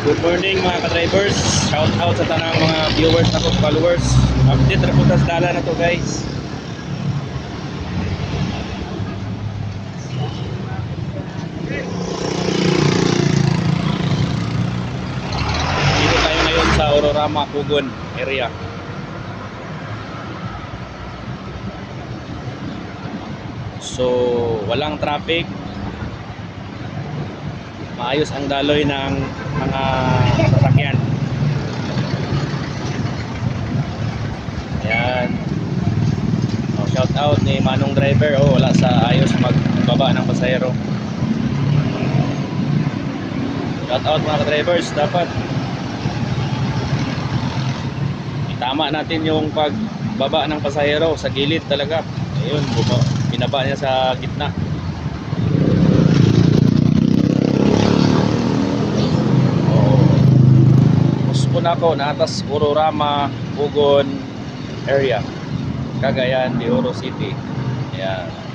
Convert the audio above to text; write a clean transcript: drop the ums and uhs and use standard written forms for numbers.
Good morning mga ka-drivers. Shout out sa tanang mga viewers na followers. Update ra punta sa dala na to, guys. Dito tayo ngayon sa Ororama, Pugon area. So, walang traffic. Maayos ang daloy ng mga sasakyan. Ayan. Oh, shout out ni Manong driver. Oh, wala sa ayos magbaba ng pasahero. Shout out mga drivers, dapat itama natin yung pagbaba ng pasahero sa gilid talaga. Ayun, binaba niya sa gitna. Puspon ako na atas Ororama, Pugon area, Cagayan de Oro City. Ayan.